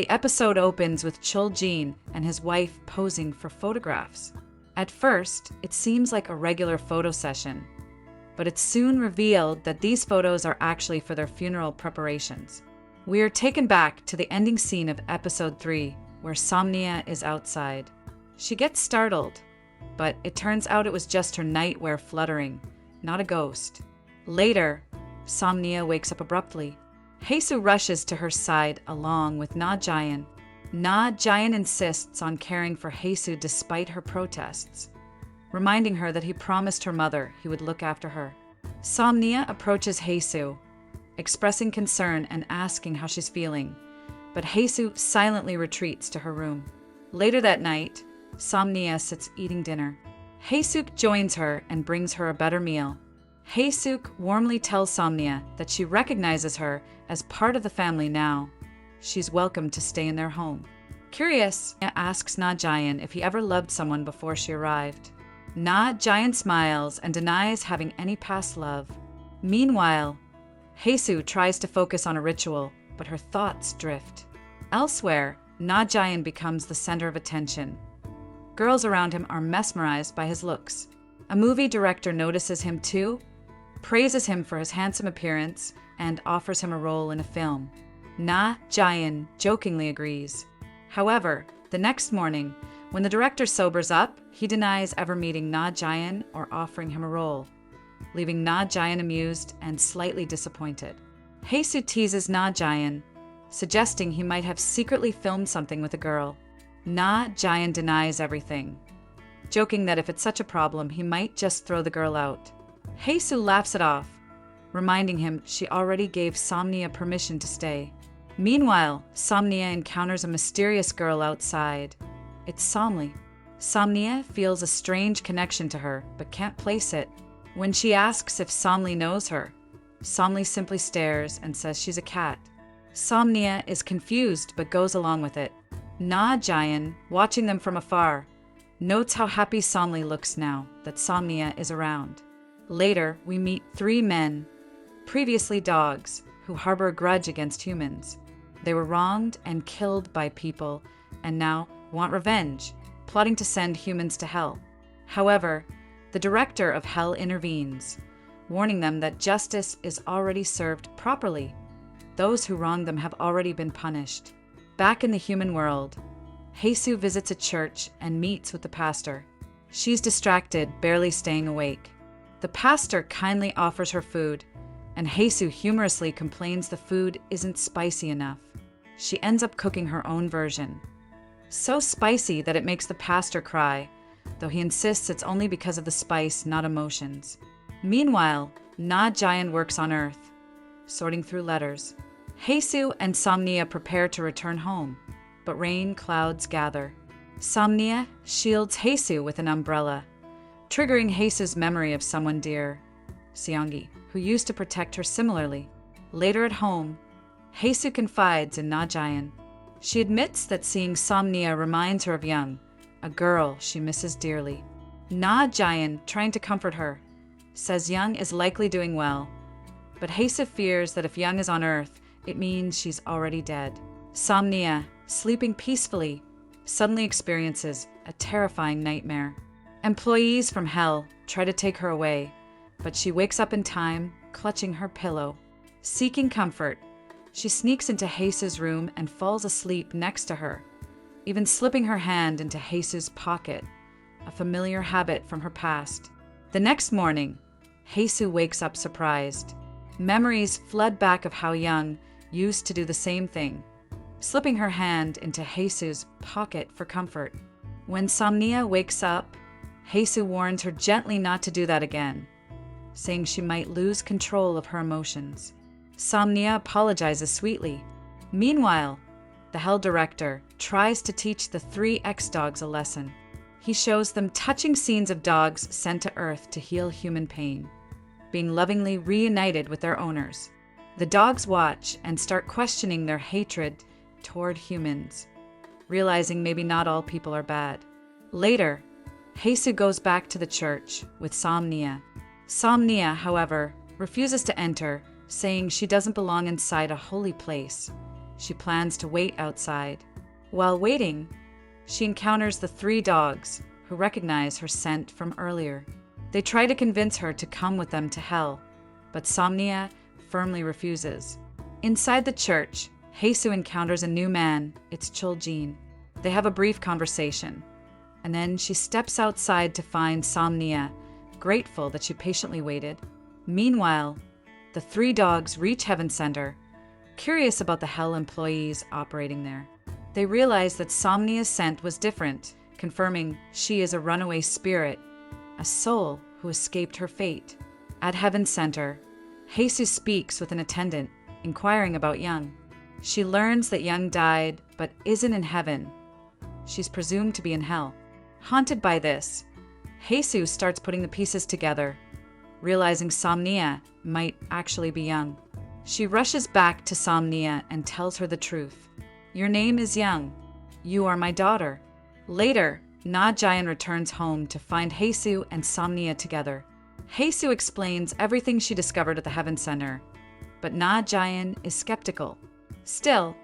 The episode opens with Chul Jin and his wife posing for photographs. At first, it seems like a regular photo session, but it's soon revealed that these photos are actually for their funeral preparations. We are taken back to the ending scene of episode 3, where Somnia is outside. She gets startled, but it turns out it was just her nightwear fluttering, not a ghost. Later, Somnia wakes up abruptly. Haesoo rushes to her side along with Gyeon. Gyeon insists on caring for Haesoo despite her protests, reminding her that he promised her mother he would look after her. Somnia approaches Haesoo, expressing concern and asking how she's feeling, but Haesoo silently retreats to her room. Later that night, Somnia sits eating dinner. Haesoo joins her and brings her a better meal. Haesoo warmly tells Somnia that she recognizes her as part of the family now. She's welcome to stay in their home. Curious, asks Gyeon if he ever loved someone before she arrived. Gyeon smiles and denies having any past love. Meanwhile, Haesoo tries to focus on a ritual, but her thoughts drift. Elsewhere, Gyeon becomes the center of attention. Girls around him are mesmerized by his looks. A movie director notices him too, praises him for his handsome appearance, and offers him a role in a film. Gyeon jokingly agrees. However, the next morning, when the director sobers up, he denies ever meeting Gyeon or offering him a role, leaving Gyeon amused and slightly disappointed. Haesoo teases Gyeon, suggesting he might have secretly filmed something with a girl. Gyeon denies everything, joking that if it's such a problem, he might just throw the girl out. Haesoo laughs it off, reminding him she already gave Somnia permission to stay. Meanwhile, Somnia encounters a mysterious girl outside. It's Somli. Somnia feels a strange connection to her, but can't place it. When she asks if Somli knows her, Somli simply stares and says she's a cat. Somnia is confused but goes along with it. Gyeon, watching them from afar, notes how happy Somli looks now that Somnia is around. Later, we meet 3 men, previously dogs, who harbor a grudge against humans. They were wronged and killed by people, and now want revenge, plotting to send humans to hell. However, the director of hell intervenes, warning them that justice is already served properly. Those who wronged them have already been punished. Back in the human world, Haesoo visits a church and meets with the pastor. She's distracted, barely staying awake. The pastor kindly offers her food, and Haesoo humorously complains the food isn't spicy enough. She ends up cooking her own version. So spicy that it makes the pastor cry, though he insists it's only because of the spice, not emotions. Meanwhile, Gyeon works on Earth, sorting through letters. Haesoo and Somnia prepare to return home, but rain clouds gather. Somnia shields Haesoo with an umbrella, triggering Haesoo's memory of someone dear, Seongi, who used to protect her similarly. Later at home, Haesoo confides in Gyeon. She admits that seeing Somnia reminds her of Young, a girl she misses dearly. Gyeon, trying to comfort her, says Young is likely doing well, but Haesoo fears that if Young is on Earth, it means she's already dead. Somnia, sleeping peacefully, suddenly experiences a terrifying nightmare. Employees from hell try to take her away, but she wakes up in time, clutching her pillow. Seeking comfort, she sneaks into Haesoo's room and falls asleep next to her, even slipping her hand into Haesoo's pocket, a familiar habit from her past. The next morning, Haesoo wakes up surprised. Memories flood back of how Young used to do the same thing, slipping her hand into Haesoo's pocket for comfort. When Somnia wakes up, Haesoo warns her gently not to do that again, saying she might lose control of her emotions. Somnia apologizes sweetly. Meanwhile, the Hell director tries to teach the 3 ex-dogs a lesson. He shows them touching scenes of dogs sent to Earth to heal human pain, being lovingly reunited with their owners. The dogs watch and start questioning their hatred toward humans, realizing maybe not all people are bad. Later, Haesoo goes back to the church with Somnia. Somnia, however, refuses to enter, saying she doesn't belong inside a holy place. she plans to wait outside. While waiting, she encounters the 3 dogs, who recognize her scent from earlier. They try to convince her to come with them to hell, but Somnia firmly refuses. Inside the church, Haesoo encounters a new man. It's Chul Jin. They have a brief conversation, and then she steps outside to find Somnia, grateful that she patiently waited. Meanwhile, the 3 dogs reach Heaven Center, curious about the hell employees operating there. They realize that Somnia's scent was different, confirming she is a runaway spirit, a soul who escaped her fate. At Heaven Center, Haesoo speaks with an attendant, inquiring about Young. She learns that Young died, but isn't in heaven. She's presumed to be in hell. Haunted by this, Haesoo starts putting the pieces together, realizing Somnia might actually be Young. She rushes back to Somnia and tells her the truth. "Your name is Young. You are my daughter." Later, Gyeon returns home to find Haesoo and Somnia together. Haesoo explains everything she discovered at the Heaven Center, but Gyeon is skeptical. Still,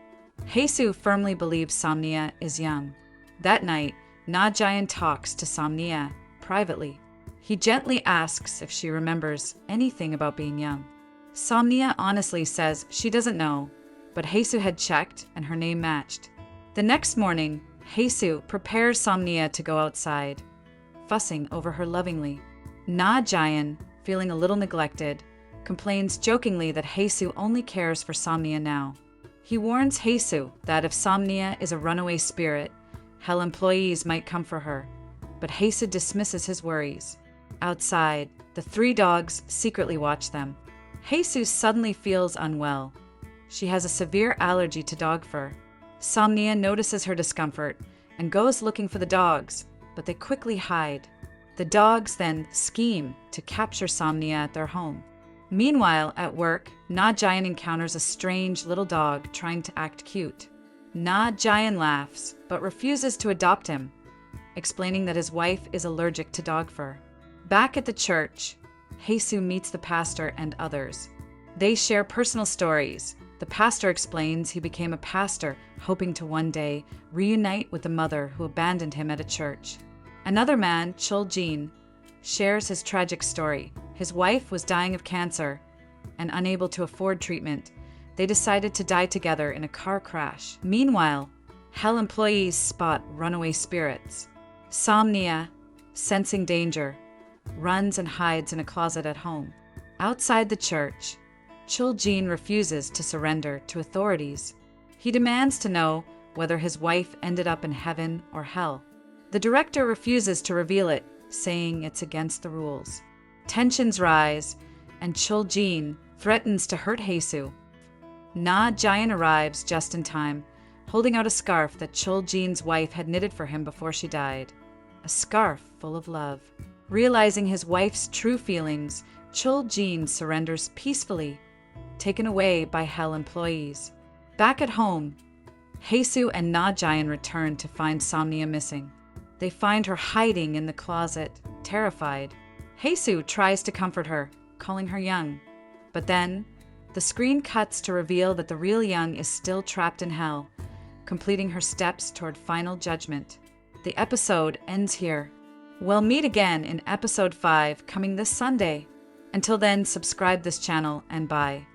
Haesoo firmly believes Somnia is Young. That night, Gyeon talks to Somnia privately. He gently asks if she remembers anything about being young. Somnia honestly says she doesn't know, but Haesoo had checked and her name matched. The next morning, Haesoo prepares Somnia to go outside, fussing over her lovingly. Gyeon, feeling a little neglected, complains jokingly that Haesoo only cares for Somnia now. He warns Haesoo that if Somnia is a runaway spirit, hell employees might come for her, but Haesoo dismisses his worries. Outside, the 3 dogs secretly watch them. Haesoo suddenly feels unwell. She has a severe allergy to dog fur. Somnia notices her discomfort and goes looking for the dogs, but they quickly hide. The dogs then scheme to capture Somnia at their home. Meanwhile, at work, Gyeon encounters a strange little dog trying to act cute. Gyeon laughs, but refuses to adopt him, explaining that his wife is allergic to dog fur. Back at the church, Haesoo meets the pastor and others. They share personal stories. The pastor explains he became a pastor hoping to one day reunite with the mother who abandoned him at a church. Another man, Chol Gene, shares his tragic story. His wife was dying of cancer, and unable to afford treatment, they decided to die together in a car crash. Meanwhile, hell employees spot runaway spirits. Somnia, sensing danger, runs and hides in a closet at home. Outside the church, Chul Jin refuses to surrender to authorities. He demands to know whether his wife ended up in heaven or hell. The director refuses to reveal it, saying it's against the rules. Tensions rise, and Chul Jin threatens to hurt Haesoo. Gyeon arrives just in time, holding out a scarf that Chul Jin's wife had knitted for him before she died. A scarf full of love. Realizing his wife's true feelings, Chul Jin surrenders peacefully, taken away by hell employees. Back at home, Haesoo and Gyeon return to find Somnia missing. They find her hiding in the closet, terrified. Haesoo tries to comfort her, calling her Young. But then, the screen cuts to reveal that the real Young is still trapped in hell, completing her steps toward final judgment. The episode ends here. We'll meet again in episode 5 coming this Sunday. Until then, subscribe this channel and bye.